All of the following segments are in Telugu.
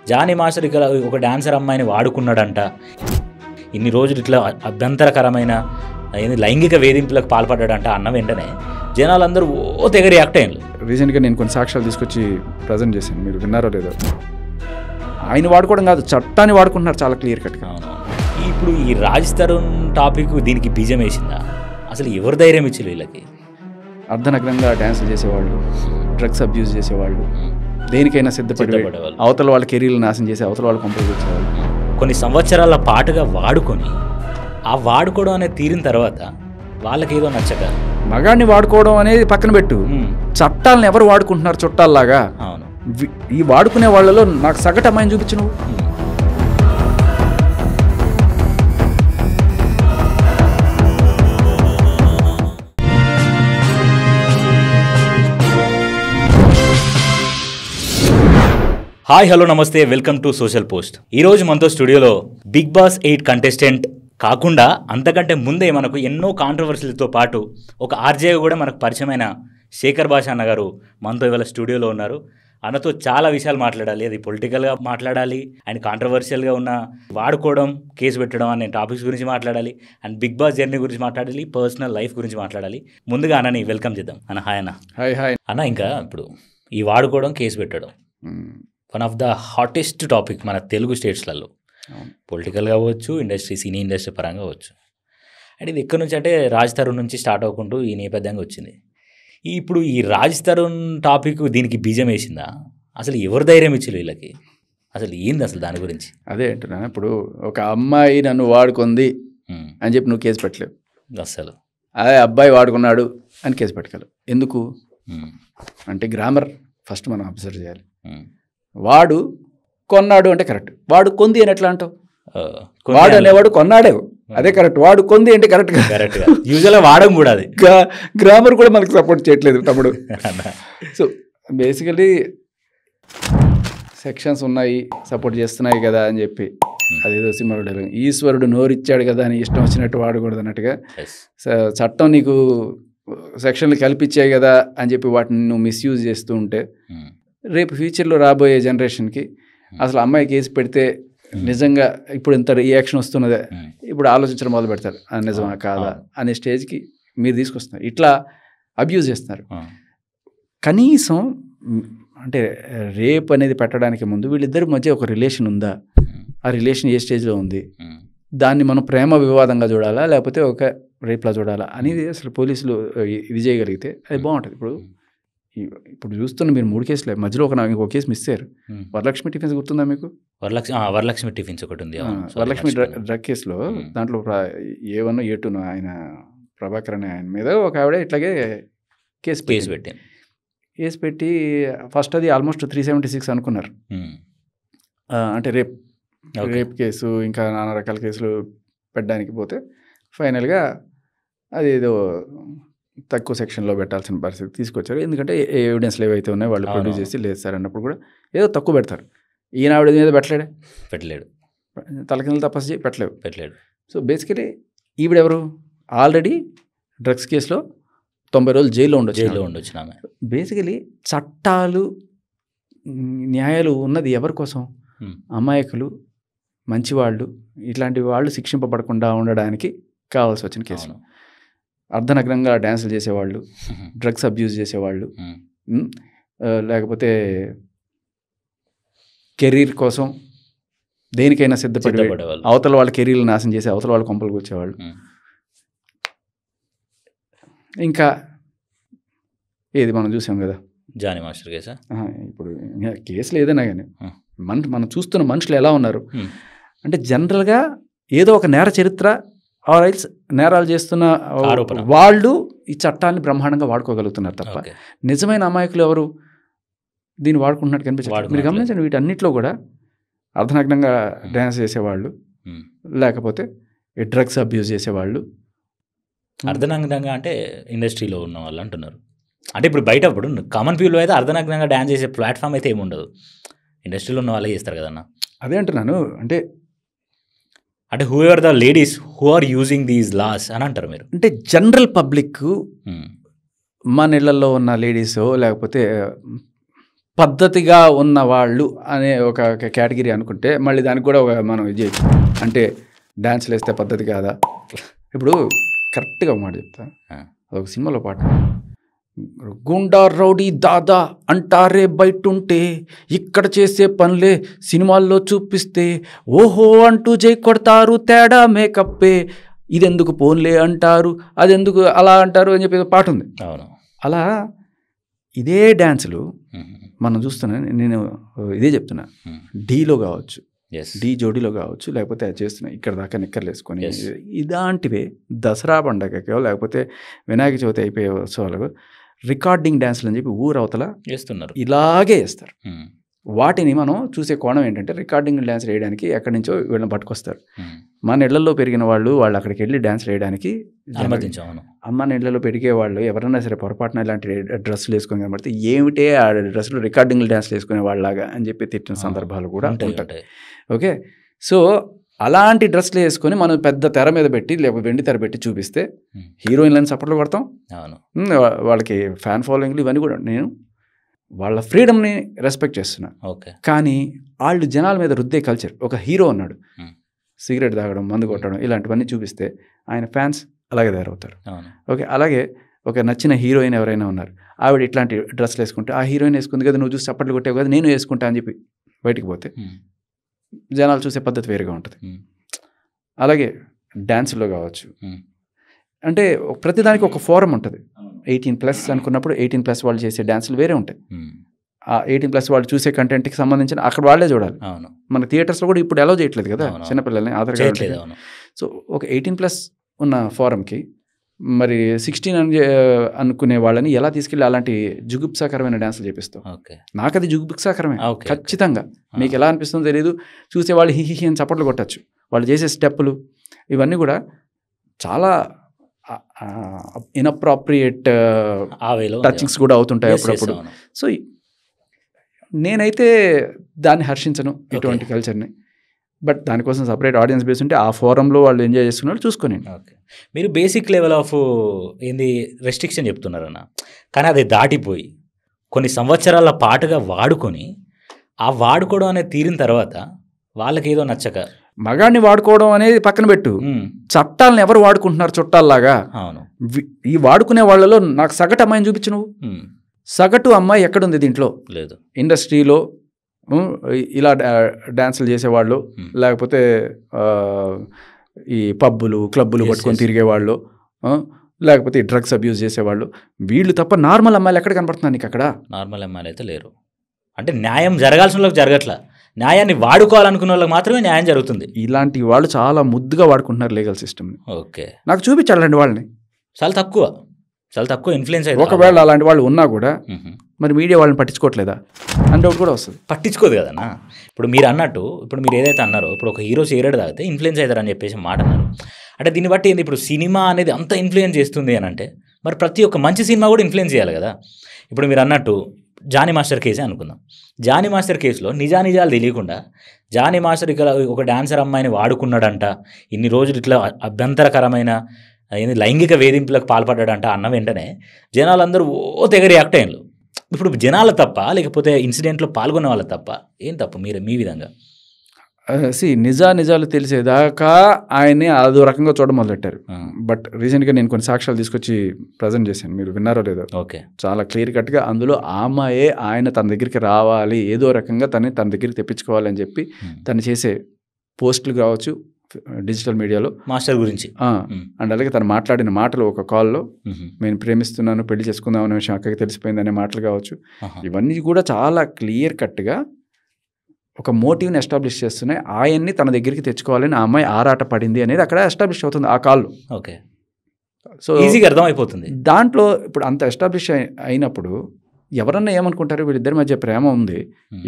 జానీ మాస్టర్ ఇక్కడ ఒక డాన్సర్ అమ్మాయిని వాడుకున్నాడంట, ఇన్ని రోజులు ఇట్లా అభ్యంతరకరమైన లైంగిక వేధింపులకు పాల్పడ్డాడంట అన్న వెంటనే జనాలందరూ ఓ తెగ రియాక్ట్ అయ్యారు. రీసెంట్గా నేను కొన్ని సాక్ష్యాలు తీసుకొచ్చి ప్రజెంట్ చేశాను, మీరు విన్నారో లేదో. ఆయన వాడుకోవడం కాదు, చట్టాన్ని వాడుకుంటున్నారు చాలా క్లియర్ కట్గా. ఇప్పుడు ఈ రాజ్ తరుణ్ టాపిక్ దీనికి బీజం వేసిందా? అసలు ఎవరు ధైర్యం ఇచ్చారు వీళ్ళకి? అర్ధనగ్నంగా డ్యాన్సులు చేసేవాళ్ళు, డ్రగ్స్ అబ్యూజ్ చేసేవాళ్ళు, దేనికైనా సిద్ధపడేవాళ్ళు, అవతల వాళ్ళ కెరీర్లు నాశనం చేసి అవతల వాళ్ళు కంప్లీట్ చేసేవాళ్ళు. కొన్ని సంవత్సరాల పాటుగా వాడుకొని ఆ వాడుకోవడం అనేది తీరిన తర్వాత వాళ్ళకి ఏదో నచ్చక మగాడిని వాడుకోవడం అనేది పక్కన పెట్టు, చట్టాలను ఎవరు వాడుకుంటున్నారు చుట్టాల్లాగా. అవును, ఈ వాడుకునే వాళ్ళలో నాకు సగటు అమ్మాయిని చూపించు నువ్వు. హాయ్ హలో నమస్తే, వెల్కమ్ టు సోషల్ పోస్ట్. ఈరోజు మనతో స్టూడియోలో బిగ్ బాస్ 8 కంటెస్టెంట్ కాకుండా అంతకంటే ముందే మనకు ఎన్నో కాంట్రవర్సీలతో పాటు ఒక ఆర్జే కూడా మనకు పరిచయమైన శేఖర్ భాష అన్న గారు మనతో ఇవాళ స్టూడియోలో ఉన్నారు. అన్నతో చాలా విషయాలు మాట్లాడాలి, అది పొలిటికల్గా మాట్లాడాలి, అండ్ కాంట్రవర్షియల్గా ఉన్న వాడుకోవడం, కేసు పెట్టడం అనే టాపిక్స్ గురించి మాట్లాడాలి, అండ్ బిగ్ బాస్ జర్నీ గురించి మాట్లాడాలి, పర్సనల్ లైఫ్ గురించి మాట్లాడాలి. ముందుగా అన్నని వెల్కమ్ చేద్దాం. అన్న హాయ్ అన్న. హాయ్ హాయ్ అన్న, ఇంకా ఇప్పుడు ఈ వాడుకోవడం, కేసు పెట్టడం one of the hottest topic మన తెలుగు స్టేట్స్లలో. పొలిటికల్గా అవ్వచ్చు, ఇండస్ట్రీ, సినీ ఇండస్ట్రీ పరంగా అవ్వచ్చు. అండ్ ఇది ఎక్కడి నుంచి అంటే రాజ్ తరుణ్ నుంచి స్టార్ట్ అవ్వకుంటూ ఈ నేపథ్యంగా వచ్చింది. ఇప్పుడు ఈ రాజ్ తరుణ్ టాపిక్ దీనికి బీజం వేసిందా? అసలు ఎవరు ధైర్యం ఇచ్చారు వీళ్ళకి? అసలు ఏంది అసలు దాని గురించి? అదే అంటున్నా, ఇప్పుడు ఒక అమ్మాయి నన్ను వాడుకుంది అని చెప్పి నువ్వు కేసు పెట్టలేవు. అసలు అదే అబ్బాయి వాడుకున్నాడు అని కేసు పెట్టగలవు. ఎందుకు అంటే గ్రామర్ ఫస్ట్ మనం అబ్జర్వ్ చేయాలి. వాడు కొన్నాడు అంటే కరెక్ట్, వాడు కొంది అని ఎట్లా అంటావు? వాడు అనేవాడు కొన్నాడే, అదే కరెక్ట్. వాడు కొంది అంటే కరెక్ట్గా యూజువల్గా వాడడం కూడా, అది గ్రామర్ కూడా మనకు సపోర్ట్ చేయట్లేదు తమ్ముడు. సో బేసికలీ సెక్షన్స్ ఉన్నాయి, సపోర్ట్ చేస్తున్నాయి కదా అని చెప్పి అదేదో సినిమాలో ఈశ్వరుడు నోరిచ్చాడు కదా అని ఇష్టం వచ్చినట్టు వాడకూడదు అన్నట్టుగా, చట్టం నీకు సెక్షన్లు కల్పించాయి కదా అని చెప్పి వాటిని నువ్వు మిస్యూజ్ చేస్తూ ఉంటే రేపు ఫ్యూచర్లో రాబోయే జనరేషన్కి అసలు అమ్మాయి కేసు పెడితే నిజంగా ఇప్పుడు ఇంత రియాక్షన్ వస్తున్నదే, ఇప్పుడు ఆలోచించడం మొదలు పెడతారు నిజమా కాదా అనే స్టేజ్కి మీరు తీసుకొస్తున్నారు. ఇట్లా అబ్యూజ్ చేస్తున్నారు. కనీసం అంటే రేప్ అనేది పెట్టడానికి ముందు వీళ్ళిద్దరి మధ్య ఒక రిలేషన్ ఉందా, ఆ రిలేషన్ ఏ స్టేజ్లో ఉంది, దాన్ని మనం ప్రేమ వివాదంగా చూడాలా లేకపోతే ఒక రేప్లా చూడాలా అనేది అసలు పోలీసులు ఇది చేయగలిగితే అది బాగుంటుంది. ఇప్పుడు చూస్తున్న మీరు 3 కేసులే, మధ్యలో ఇంకో కేసు మిస్ అయ్యారు. వరలక్ష్మి టిఫిన్స్ గుర్తుందా మీకు? వరలక్ష్మి టిఫిన్స్ ఒకటి ఉంది. వరలక్ష్మి డ్రగ్ కేసులో దాంట్లో A1 A2 ఆయన ప్రభాకర్ అనే ఆయన మీద ఒక ఆవిడ ఇట్లాగే కేసు పెట్టి ఫస్ట్ అది ఆల్మోస్ట్ 376 అనుకున్నారు. అంటే రేప్ కేసు ఇంకా నానా రకాల కేసులు పెట్టడానికి పోతే ఫైనల్గా అది ఏదో తక్కువ సెక్షన్లో పెట్టాల్సిన పరిస్థితి తీసుకొచ్చారు. ఎందుకంటే ఎవిడెన్స్లు ఏవైతే ఉన్నాయో వాళ్ళు ప్రొడ్యూస్ చేసి లేదు సార్ అన్నప్పుడు కూడా ఏదో తక్కువ పెడతారు. ఈయన ఆవిడ మీద పెట్టలేడు, తలకిందులు తపస్సు చేసి పెట్టలేడు. సో బేసికలీ ఈవిడెవరు? ఆల్రెడీ డ్రగ్స్ కేసులో 90 రోజులు జైల్లో ఉండొచ్చు. బేసికలీ చట్టాలు, న్యాయాలు ఉన్నది ఎవరి కోసం? అమాయకులు, మంచివాళ్ళు, ఇట్లాంటి వాళ్ళు శిక్షింపబడకుండా ఉండడానికి కావాల్సి వచ్చిన కేసు. అర్ధనగ్నంగా డ్యాన్సులు చేసేవాళ్ళు, డ్రగ్స్ అబ్యూజ్ చేసేవాళ్ళు, లేకపోతే కెరీర్ కోసం దేనికైనా సిద్ధపడేవాళ్ళు, అవతల వాళ్ళ కెరీర్లు నాశనం చేసి అవతల వాళ్ళ కొంపలకు వచ్చేవాళ్ళు. ఇంకా ఏది మనం చూసాం కదా, జానీ మాస్టర్ కేసా. ఇప్పుడు కేసులు ఏదైనా కానీ మనం చూస్తున్న మనుషులు ఎలా ఉన్నారు అంటే జనరల్గా ఏదో ఒక నేర చరిత్ర ఆర్ఎల్స్ నేరాలు చేస్తున్న వాళ్ళు ఈ చట్టాన్ని బ్రహ్మాండంగా వాడుకోగలుగుతున్నారు తప్ప నిజమైన అమాయకులు ఎవరు దీన్ని వాడుకుంటున్నట్టు కనిపించారు. మీరు గమనించండి, వీటన్నిటిలో కూడా అర్ధనగ్నంగా డ్యాన్స్ చేసేవాళ్ళు, లేకపోతే డ్రగ్స్ అబ్యూజ్ చేసేవాళ్ళు. అర్ధనగ్నంగా అంటే ఇండస్ట్రీలో ఉన్న వాళ్ళు అంటున్నారు. అంటే ఇప్పుడు బయట ఇప్పుడు కామన్ పీపుల్ అయితే అర్ధనగ్నంగా డ్యాన్స్ చేసే ప్లాట్ఫామ్ అయితే ఏమి ఉండదు, ఇండస్ట్రీలో ఉన్న వాళ్ళే చేస్తారు కదన్న. అదే అంటున్నాను, అంటే whoever the ladies who are using these laws అని అంటారు మీరు. అంటే జనరల్ పబ్లిక్ మన ఇళ్లలో ఉన్న లేడీసో లేకపోతే పద్ధతిగా ఉన్న వాళ్ళు అనే ఒక కేటగిరీ అనుకుంటే మళ్ళీ దానికి కూడా మనం ఇది చేయొచ్చు. అంటే డ్యాన్స్లు వేస్తే పద్ధతి కాదా? ఇప్పుడు కరెక్ట్గా ఒక మాట చెప్తా. అదొక సినిమాలో పాట, గుండా రౌడీ దాదా అంటారే బయటుంటే, ఇక్కడ చేసే పనులే సినిమాల్లో చూపిస్తే, ఓహో అంటూ జై కొడతారు తేడా మేకప్పే, ఇదెందుకు పోన్లే అంటారు, అదెందుకు అలా అంటారు అని చెప్పి పాట ఉంది. అలా ఇదే డ్యాన్సులు మనం చూస్తున్నా. నేను ఇదే చెప్తున్నా, డీలో కావచ్చు, డీ జోడీలో కావచ్చు, లేకపోతే అది చేస్తున్నాయి ఇక్కడ దాకా నిక్కర్లు వేసుకొని, ఇలాంటివే దసరా పండగకో లేకపోతే వినాయక చవితి అయిపోయే ఉత్సవాలకు రికార్డింగ్ డ్యాన్సులు అని చెప్పి ఊరవతల వేస్తున్నారు, ఇలాగే వేస్తారు. వాటిని మనం చూసే కోణం ఏంటంటే, రికార్డింగ్ డ్యాన్స్ వేయడానికి ఎక్కడి నుంచో వీళ్ళని పట్టుకొస్తారు. మన ఇళ్లలో పెరిగిన వాళ్ళు అక్కడికి వెళ్ళి డ్యాన్స్ వేయడానికి అనుమతించాము. అమ్మ ఇళ్లలో పెరిగే వాళ్ళు ఎవరైనా సరే పొరపాటున ఇలాంటి డ్రెస్సులు వేసుకొని కనబడితే, ఏమిటే ఆ డ్రెస్సులు రికార్డింగ్ డ్యాన్స్లు వేసుకునే వాళ్ళలాగా అని చెప్పి తిట్టిన సందర్భాలు కూడా ఉంటాయి. ఓకే, సో అలాంటి డ్రెస్సులు వేసుకొని మనం పెద్ద తెర మీద పెట్టి లేకపోతే వెండి తెర పెట్టి చూపిస్తే హీరోయిన్లను సపోర్ట్లు కొడతాం, వాళ్ళకి ఫ్యాన్ ఫాలోయింగ్లు ఇవన్నీ కూడా. నేను వాళ్ళ ఫ్రీడమ్ని రెస్పెక్ట్ చేస్తున్నా. కానీ వాళ్ళు జనాల మీద రుద్దే కల్చర్, ఒక హీరో ఉన్నాడు సిగరెట్ తాగడం, మందు కొట్టడం, ఇలాంటివన్నీ చూపిస్తే ఆయన ఫ్యాన్స్ అలాగే తయారవుతారు. ఓకే, అలాగే ఒక నచ్చిన హీరోయిన్ ఎవరైనా ఉన్నారు, ఆవిడ ఇట్లాంటి డ్రెస్లు వేసుకుంటే, ఆ హీరోయిన్ వేసుకుంది కదా నువ్వు చూసి చప్పట్లు కొట్టావు కదా నేను వేసుకుంటా అని చెప్పి బయటికి పోతే జనాలు చూసే పద్ధతి వేరుగా ఉంటుంది. అలాగే డ్యాన్సులో కావచ్చు, అంటే ప్రతిదానికి ఒక ఫోరం ఉంటుంది. 18+ అనుకున్నప్పుడు 18+ వాళ్ళు చేసే డ్యాన్సులు వేరే ఉంటాయి. ఆ 18+ వాళ్ళు చూసే కంటెంట్కి సంబంధించిన అక్కడ వాళ్ళే చూడాలి. మన థియేటర్స్లో కూడా ఇప్పుడు అలౌ చేయట్లేదు కదా చిన్నపిల్లల్ని, ఆధార్ కార్డు. సో ఒక 18+ ఉన్న ఫోరంకి మరి 16 అనుకునే వాళ్ళని ఎలా తీసుకెళ్ళి అలాంటి జుగుప్సాకరమైన డ్యాన్సులు చేపిస్తాం? నాకు అది జుగుప్సాకరమే ఖచ్చితంగా. మీకు ఎలా అనిపిస్తుందో తెలియదు, చూసేవాళ్ళు హిహి అని చప్పట్లు కొట్టచ్చు. వాళ్ళు చేసే స్టెప్పులు ఇవన్నీ కూడా చాలా ఇన్అప్రాప్రియేట్ టచింగ్స్ కూడా అవుతుంటాయి అప్పుడప్పుడు. సో నేనైతే దాన్ని హర్షించను ఇటువంటి కల్చర్ని. బట్ దానికోసం సపరేట్ ఆడియన్స్ బేస్ ఉంటే ఆ ఫోరంలో వాళ్ళు ఎంజాయ్ చేస్తున్నారు చూసుకొని. మీరు బేసిక్ లెవెల్ ఆఫ్ ఏంది రెస్ట్రిక్షన్ చెప్తున్నారన్న, కానీ అది దాటిపోయి కొన్ని సంవత్సరాల పాటుగా వాడుకొని ఆ వాడుకోవడం అనేది తీరిన తర్వాత వాళ్ళకి ఏదో నచ్చక మగాడిని వాడుకోవడం అనేది పక్కన పెట్టు, చట్టాలను ఎవరు వాడుకుంటున్నారు చుట్టాల్లాగా? ఈ వాడుకునే వాళ్ళలో నాకు సగటు అమ్మాయిని చూపించు నువ్వు. సగటు అమ్మాయి ఎక్కడుంది దీంట్లో? లేదు. ఇండస్ట్రీలో ఇలా డ్యాన్సులు చేసేవాళ్ళు, లేకపోతే ఈ పబ్బులు క్లబ్బులు పట్టుకొని తిరిగేవాళ్ళు, లేకపోతే డ్రగ్స్ అబ్యూస్ చేసేవాళ్ళు, వీళ్ళు తప్ప నార్మల్ అమ్మాయిలు ఎక్కడ కనపడుతున్నారు నీకు? అక్కడ నార్మల్ అమ్మాయిలు అయితే లేరు. అంటే న్యాయం జరగాల్సిన వాళ్ళకి జరగట్లా, న్యాయాన్ని వాడుకోవాలనుకున్న వాళ్ళకి మాత్రమే న్యాయం జరుగుతుంది. ఇలాంటి వాళ్ళు చాలా ముద్దుగా వాడుకుంటున్నారు లీగల్ సిస్టమ్ని. ఓకే, నాకు చూపించాలండి వాళ్ళని. చాలా తక్కువ ఇన్ఫ్లుయెన్స్ అయితే. ఒకవేళ అలాంటి వాళ్ళు ఉన్నా కూడా మరి మీడియా వాళ్ళని పట్టించుకోవట్లేదా అంటే ఒకటి కూడా వస్తుంది. పట్టించుకోదు కదన్నా. ఇప్పుడు మీరు అన్నట్టు, ఇప్పుడు మీరు ఏదైతే అన్నారో, ఇప్పుడు ఒక హీరో సిగరెట్ తాగితే ఇన్ఫ్లుయెన్స్ అవుతారని చెప్పేసి మాట అన్నారు. అంటే దీన్ని బట్టి ఏంది, ఇప్పుడు సినిమా అనేది అంత ఇన్ఫ్లుయెన్స్ చేస్తుంది అని అంటే మరి ప్రతి ఒక్క మంచి సినిమా కూడా ఇన్ఫ్లుయెన్స్ చేయాలి కదా. ఇప్పుడు మీరు అన్నట్టు జానీ మాస్టర్ కేసే అనుకుందాం. జానీ మాస్టర్ కేసులో నిజాలు తెలియకుండా జానీ మాస్టర్ ఇక్కడ ఒక డాన్సర్ అమ్మాయిని వాడుకున్నాడంట, ఇన్ని రోజులు ఇట్లా అభ్యంతరకరమైన లైంగిక వేధింపులకు పాల్పడ్డాడంట అన్న వెంటనే జనాలందరూ తెగ రియాక్ట్ అయ్యారు. ఇప్పుడు జనాల తప్ప, లేకపోతే ఇన్సిడెంట్లో పాల్గొన్న వాళ్ళ తప్ప, ఏం తప్పు మీ విధంగా? నిజాలు తెలిసేదాకా ఆయన్ని అదో రకంగా చూడడం మొదలెట్టారు. బట్ రీసెంట్గా నేను కొన్ని సాక్ష్యాలు తీసుకొచ్చి ప్రజెంట్ చేశాను, మీరు విన్నారో లేదో. ఓకే, చాలా క్లియర్ కట్గా అందులో ఆమెయే ఆయన తన దగ్గరికి రావాలి, ఏదో రకంగా తన దగ్గరికి తెప్పించుకోవాలి అని చెప్పి తను చేసే పోస్టులు కావచ్చు డిజిటల్ మీడియాలో మాస్టర్ గురించి, అండ్ అలాగే తను మాట్లాడిన మాటలు ఒక కాల్లో, నేను ప్రేమిస్తున్నాను, పెళ్లి చేసుకుందాం అనే విషయం అక్కడికి తెలిసిపోయింది అనే మాటలు కావచ్చు, ఇవన్నీ కూడా చాలా క్లియర్ కట్గా ఒక మోటివ్ని ఎస్టాబ్లిష్ చేస్తున్నాయి. ఆయన్ని తన దగ్గరికి తెచ్చుకోవాలని ఆ అమ్మాయి ఆరాట పడింది అనేది అక్కడ ఎస్టాబ్లిష్ అవుతుంది ఆ కాల్లో. ఓకే, సో ఈజీగా అర్థమైపోతుంది. దాంట్లో ఇప్పుడు అంత ఎస్టాబ్లిష్ అయినప్పుడు ఎవరన్నా ఏమనుకుంటారు, వీళ్ళిద్దరి మధ్య ప్రేమ ఉంది,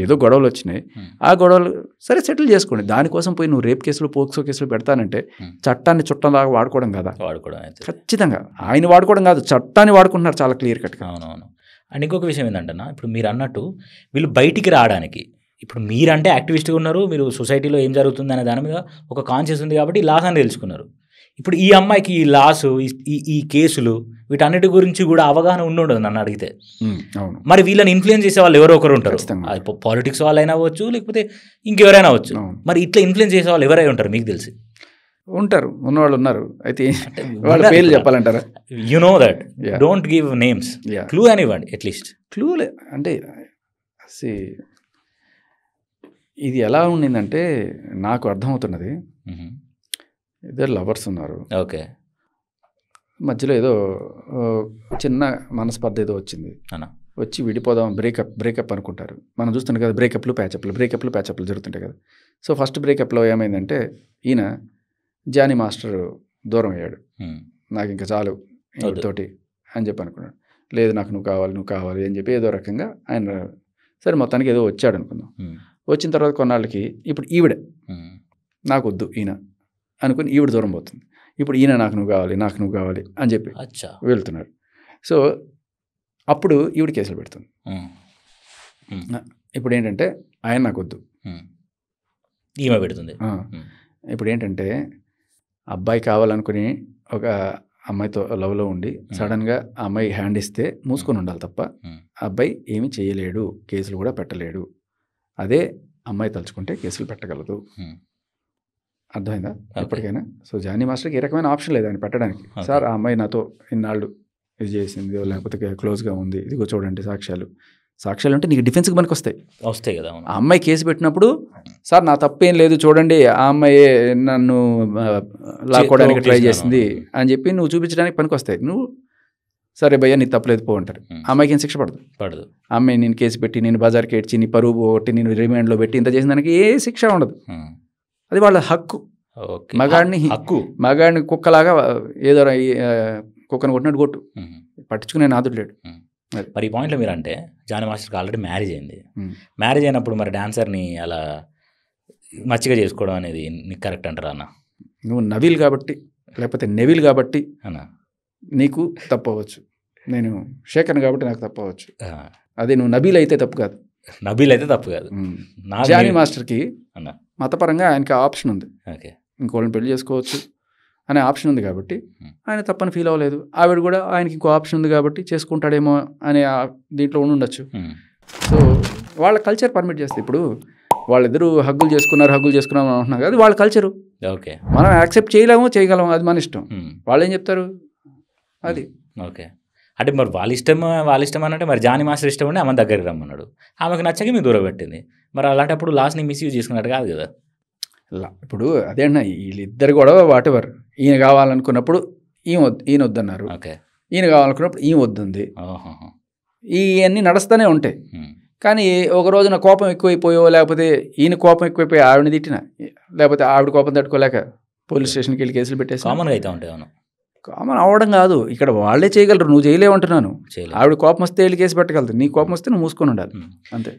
ఏదో గొడవలు వచ్చినాయి, ఆ గొడవలు సరే సెటిల్ చేసుకోండి. దానికోసం పోయి నువ్వు రేప్ కేసులు పోక్సో కేసులు పెడతానంటే చట్టాన్ని చుట్టంలాగా వాడుకోవడం కదా. ఖచ్చితంగా ఆయన వాడుకోవడం కాదు, చట్టాన్ని వాడుకుంటున్నారు చాలా క్లియర్ కట్గా. అవునవును. అండ్ ఇంకొక విషయం ఏంటంటే, ఇప్పుడు మీరు అన్నట్టు వీళ్ళు బయటికి రావడానికి, ఇప్పుడు మీరంటే యాక్టివిస్ట్గా ఉన్నారు, మీరు సొసైటీలో ఏం జరుగుతుంది అనే దాని మీద ఒక కాన్షియస్ ఉంది కాబట్టి లాస్ అని తెలుసుకున్నారు. ఇప్పుడు ఈ అమ్మాయికి ఈ లాసు ఈ కేసులు వీటన్నిటి గురించి కూడా అవగాహన ఉండదు నన్ను అడిగితే. అవును. మరి వీళ్ళని ఇన్ఫ్లుయెన్స్ చేసే వాళ్ళు ఎవరో ఒకరు ఉంటారు, ఖచ్చితంగా. అది పాలిటిక్స్ వాళ్ళైనా అవ్వచ్చు లేకపోతే ఇంకెవరైనా అవ్వచ్చు. అవును. మరి ఇట్లా ఇన్ఫ్లుయెన్స్ చేసే వాళ్ళు ఎవరై ఉంటారు మీకు తెలిసి? ఉంటారు, ఉన్నవాళ్ళు ఉన్నారు. అయితే వాళ్ళ పేర్లు చెప్పాలంటారా? You know that, Yeah. Don't give names, Yeah. Clue అనివ్వండి అట్లీస్ట్. క్లూలే అంటే ఇది ఎలా ఉండిందంటే నాకు అర్థమవుతున్నది, ఇద్దరు లవర్స్ ఉన్నారు, ఓకే, మధ్యలో ఏదో చిన్న మనస్పర్ధ ఏదో వచ్చింది, వచ్చి విడిపోదాం, బ్రేకప్ అనుకుంటారు. మనం చూస్తుంటాం కదా బ్రేకప్లు ప్యాచప్లు జరుగుతుంటాయి కదా. సో ఫస్ట్ బ్రేకప్లో ఏమైందంటే ఈయన జానీ మాస్టర్ దూరం అయ్యాడు, నాకు ఇంకా చాలు తోటి అని చెప్పి అనుకున్నాడు. లేదు నాకు నువ్వు కావాలి అని చెప్పి ఏదో రకంగా ఆయన సరే మొత్తానికి ఏదో వచ్చాడు అనుకుందాం. వచ్చిన తర్వాత కొన్నాళ్ళకి ఇప్పుడు ఈవిడ నాకు వద్దు ఈయన అనుకుని ఈవిడ దూరం పోతుంది. ఇప్పుడు ఈయన నాకు నువ్వు కావాలి అని చెప్పి వెళ్తున్నారు. సో అప్పుడు ఈవిడ కేసులు పెడుతుంది. ఇప్పుడు ఏంటంటే ఆయన నాకు వద్దు, ఈమె పెడుతుంది. ఇప్పుడు ఏంటంటే అబ్బాయి కావాలనుకుని ఒక అమ్మాయితో లవ్లో ఉండి సడన్గా ఆ అమ్మాయి హ్యాండ్ ఇస్తే మూసుకొని ఉండాలి తప్ప అబ్బాయి ఏమీ చేయలేడు, కేసులు కూడా పెట్టలేడు. అదే అమ్మాయి తలుచుకుంటే కేసులు పెట్టగలదు. అర్థమైందా ఎప్పటికైనా? సో జానీ మాస్టర్కి ఏ రకమైన ఆప్షన్ లేదు ఆయన పెట్టడానికి. సార్ ఆ అమ్మాయి నాతో ఇన్నాళ్ళు ఇది చేసింది లేకపోతే క్లోజ్గా ఉంది, ఇదిగో చూడండి సాక్ష్యాలు అంటే నీకు డిఫెన్స్కి మనకు వస్తాయి కదా. ఆ అమ్మాయి కేసు పెట్టినప్పుడు సార్ నా తప్పేం లేదు చూడండి, ఆ అమ్మాయి నన్ను లాక్కోవడానికి ట్రై చేసింది అని చెప్పి నువ్వు చూపించడానికి పనికి వస్తాయి. నువ్వు సరే భయ్యా నీ తప్పలేదు పో అంటారు. ఆ అమ్మాయికి ఏం శిక్ష పడదు. ఆ అమ్మాయి నేను కేసు పెట్టి నేను బజార్కి ఏడ్చి నీ పరువు పోగొట్టి నేను రిమాండ్లో పెట్టి ఇంత చేసిన దానికి ఏ శిక్ష ఉండదు. అది వాళ్ళ హక్కు. మగాడిని కుక్కలాగా ఏదో కుక్కను కొట్టినట్టు కొట్టు, పట్టించుకునే నాదుడు లేడు. మరి ఈ పాయింట్లో మీరు అంటే జానీ మాస్టర్కి ఆల్రెడీ మ్యారేజ్ అయింది. మ్యారేజ్ అయినప్పుడు మరి డాన్సర్ని అలా మచ్చిగా చేసుకోవడం అనేది నీకు కరెక్ట్ అంటారా అన్న? నువ్వు నవీల్ కాబట్టి లేకపోతే నెవిల్ కాబట్టి అన్న నీకు తప్పవచ్చు, నేను శేఖర్ కాబట్టి నాకు తప్పవచ్చు. అదే నువ్వు నబీల్ అయితే తప్పు కాదు. జానీ మాస్టర్కి మతపరంగా ఆయనకి ఆప్షన్ ఉంది, ఇంకోళ్ళని పెళ్లి చేసుకోవచ్చు అనే ఆప్షన్ ఉంది కాబట్టి ఆయన తప్పని ఫీల్ అవ్వలేదు. ఆవిడ కూడా ఆయనకి ఇంకో ఆప్షన్ ఉంది కాబట్టి చేసుకుంటాడేమో అనే దీంట్లో ఉండొచ్చు. సో వాళ్ళ కల్చర్ పర్మిట్ చేస్తే ఇప్పుడు వాళ్ళిద్దరూ హగ్గులు చేసుకున్నారు అంటున్నారు కదా, వాళ్ళ కల్చరు. ఓకే, మనం యాక్సెప్ట్ చేయగలము, అది మన ఇష్టం. వాళ్ళు ఏం చెప్తారు అది. ఓకే, అంటే మరి వాళ్ళ ఇష్టం అంటే మరి జానీ మాస్టర్ ఇష్టం ఉండి ఆమె దగ్గరికి రమ్మన్నాడు, ఆమెకు నచ్చక మీరు దూరం పెట్టింది. మరి అలాంటప్పుడు లాస్ట్ని మిస్యూజ్ చేసుకున్నట్టు కాదు కదా. ఇప్పుడు అదే అన్న వీళ్ళిద్దరు కూడా వాటెవర్, ఈయన కావాలనుకున్నప్పుడు ఈయన వద్దన్నారు, ఈయన కావాలనుకున్నప్పుడు ఈయన వద్దుంది, ఇవన్నీ నడుస్తూనే ఉంటాయి. కానీ ఒక రోజున కోపం ఎక్కువైపోయో లేకపోతే ఈయన కోపం ఎక్కువైపోయి ఆవిడని తిట్టినా లేకపోతే ఆవిడ కోపం తట్టుకోలేక పోలీస్ స్టేషన్కి వెళ్ళి కేసులు పెట్టేసి కామన్గా అయితే ఉంటాయి. కామన్ అవ్వడం కాదు, ఇక్కడ వాళ్ళే చేయగలరు, నువ్వు చేయలేమంటున్నాను. ఆవిడ కోపం వస్తే వెళ్ళి కేసు పెట్టగలదు, నీ కోపం వస్తే నువ్వు మూసుకొని ఉండాలి అంతే.